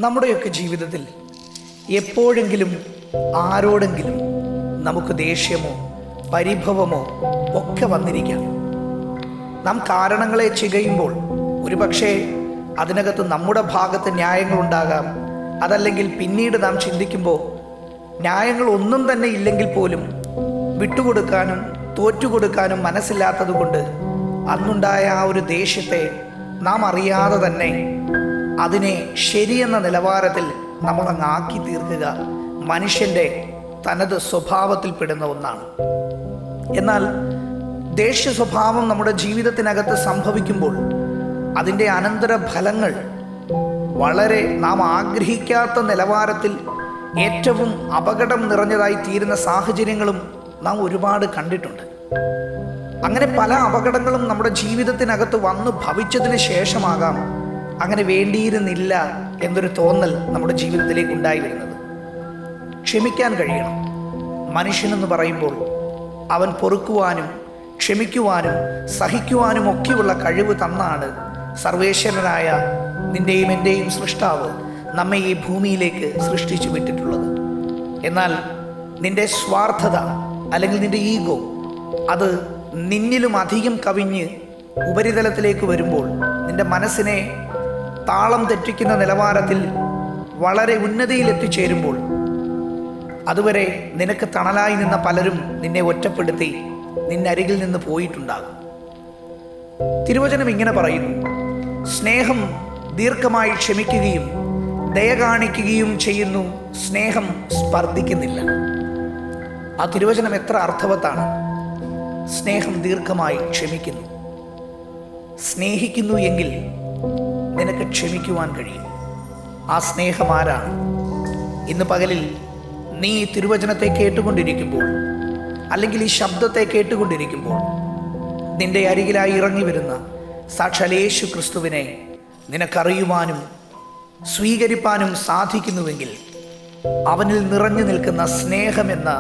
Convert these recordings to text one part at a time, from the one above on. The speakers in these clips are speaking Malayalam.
നമ്മുടെയൊക്കെ ജീവിതത്തിൽ എപ്പോഴെങ്കിലും ആരോടെങ്കിലും നമുക്ക് ദേഷ്യമോ പരിഭവമോ ഒക്കെ വന്നിരിക്കാം. നാം കാരണങ്ങളെ ചികയുമ്പോൾ ഒരുപക്ഷെ അതിനകത്ത് നമ്മുടെ ഭാഗത്ത് ന്യായങ്ങളുണ്ടാകാം. അതല്ലെങ്കിൽ പിന്നീട് നാം ചിന്തിക്കുമ്പോൾ ന്യായങ്ങൾ ഒന്നും തന്നെ ഇല്ലെങ്കിൽ പോലും വിട്ടുകൊടുക്കാനും തോറ്റുകൊടുക്കാനും മനസ്സില്ലാത്തത് കൊണ്ട് അന്നുണ്ടായ ആ ഒരു ദേഷ്യത്തെ നാം അറിയാതെ തന്നെ അതിനെ ശരിയെന്ന നിലവാരത്തിൽ നമ്മളങ്ങ് ആക്കി തീർക്കുക മനുഷ്യൻ്റെ തനത് സ്വഭാവത്തിൽപ്പെടുന്ന ഒന്നാണ്. എന്നാൽ ദേഷ്യ സ്വഭാവം നമ്മുടെ ജീവിതത്തിനകത്ത് സംഭവിക്കുമ്പോൾ അതിൻ്റെ അനന്തരഫലങ്ങൾ വളരെ നാം ആഗ്രഹിക്കാത്ത നിലവാരത്തിൽ ഏറ്റവും അപകടം നിറഞ്ഞതായി തീരുന്ന സാഹചര്യങ്ങളും നാം ഒരുപാട് കണ്ടിട്ടുണ്ട്. അങ്ങനെ പല അപകടങ്ങളും നമ്മുടെ ജീവിതത്തിനകത്ത് വന്നു ഭവിച്ചതിന് ശേഷമാകാം അങ്ങനെ വേണ്ടിയിരുന്നില്ല എന്നൊരു തോന്നൽ നമ്മുടെ ജീവിതത്തിലേക്ക് ഉണ്ടായി വരുന്നത്. ക്ഷമിക്കാൻ കഴിയണം. മനുഷ്യനെന്ന് പറയുമ്പോൾ അവൻ പൊറുക്കുവാനും ക്ഷമിക്കുവാനും സഹിക്കുവാനും ഒക്കെയുള്ള കഴിവ് തന്നാണ് സർവേശ്വരനായ നിൻ്റെയും എൻ്റെയും സൃഷ്ടാവ് നമ്മെ ഈ ഭൂമിയിലേക്ക് സൃഷ്ടിച്ചു വിട്ടിട്ടുള്ളത്. എന്നാൽ നിൻ്റെ സ്വാർത്ഥത അല്ലെങ്കിൽ നിൻ്റെ ഈഗോ അത് നിന്നിലും അധികം കവിഞ്ഞ് ഉപരിതലത്തിലേക്ക് വരുമ്പോൾ, നിൻ്റെ മനസ്സിനെ താളം തെറ്റിക്കുന്ന നിലവാരത്തിൽ വളരെ ഉന്നതിയിൽ എത്തിച്ചേരുമ്പോൾ, അതുവരെ നിനക്ക് തണലായി നിന്ന പലരും നിന്നെ ഒറ്റപ്പെടുത്തി നിന്നരികിൽ നിന്ന് പോയിട്ടുണ്ടാകും. തിരുവചനം ഇങ്ങനെ പറയുന്നു: സ്നേഹം ദീർഘമായി ക്ഷമിക്കുകയും ദയ കാണിക്കുകയും ചെയ്യുന്നു, സ്നേഹം സ്പർദ്ധിക്കുന്നില്ല. ആ തിരുവചനം എത്ര അർത്ഥവത്താണ്. സ്നേഹം ദീർഘമായി ക്ഷമിക്കുന്നു. സ്നേഹിക്കുന്നു എങ്കിൽ നിനക്ക് ക്ഷമിക്കുവാൻ കഴിയും. ആ സ്നേഹം ആരാണ്? ഇന്ന് പകലിൽ നീ ഈ തിരുവചനത്തെ കേട്ടുകൊണ്ടിരിക്കുമ്പോൾ, അല്ലെങ്കിൽ ഈ ശബ്ദത്തെ കേട്ടുകൊണ്ടിരിക്കുമ്പോൾ, നിന്റെ അരികിലായി ഇറങ്ങി വരുന്ന സാക്ഷാൽ യേശു ക്രിസ്തുവിനെ നിനക്കറിയുവാനും സ്വീകരിപ്പാനും സാധിക്കുന്നുവെങ്കിൽ, അവനിൽ നിറഞ്ഞു നിൽക്കുന്ന സ്നേഹമെന്ന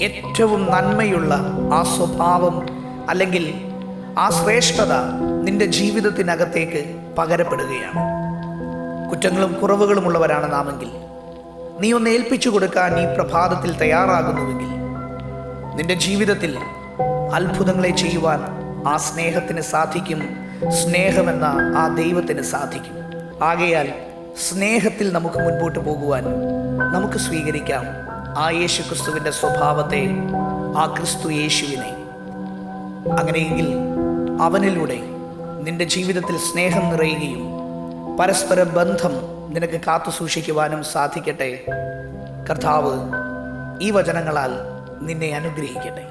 ഏറ്റവും നന്മയുള്ള ആ സ്വഭാവം അല്ലെങ്കിൽ ആ ശ്രേഷ്ഠത നിന്റെ ജീവിതത്തിനകത്തേക്ക് പകരപ്പെടുകയാണ്. കുറ്റങ്ങളും കുറവുകളുമുള്ളവരാണ് നാമെങ്കിൽ, നീ ഒന്ന് ഏൽപ്പിച്ചു കൊടുക്കാൻ ഈ പ്രഭാതത്തിൽ തയ്യാറാകുന്നുവെങ്കിൽ, നിന്റെ ജീവിതത്തിൽ അത്ഭുതങ്ങളെ ചെയ്യുവാൻ ആ സ്നേഹത്തിന് സാധിക്കും. സ്നേഹമെന്ന ആ ദൈവത്തിന് സാധിക്കും. ആകയാൽ സ്നേഹത്തിൽ നമുക്ക് മുൻപോട്ട് പോകുവാൻ നമുക്ക് സ്വീകരിക്കാം ആ യേശു ക്രിസ്തുവിൻ്റെ സ്വഭാവത്തെ, ആ ക്രിസ്തു യേശുവിനെ. അങ്ങനെയെങ്കിൽ അവനിലൂടെ നിന്റെ ജീവിതത്തിൽ സ്നേഹം നിറയുകയും പരസ്പര ബന്ധം നിനക്ക് കാത്തു സൂക്ഷിക്കുവാനും സാധിക്കട്ടെ. കർത്താവ് ഈ വചനങ്ങളാൽ നിന്നെ അനുഗ്രഹിക്കട്ടെ.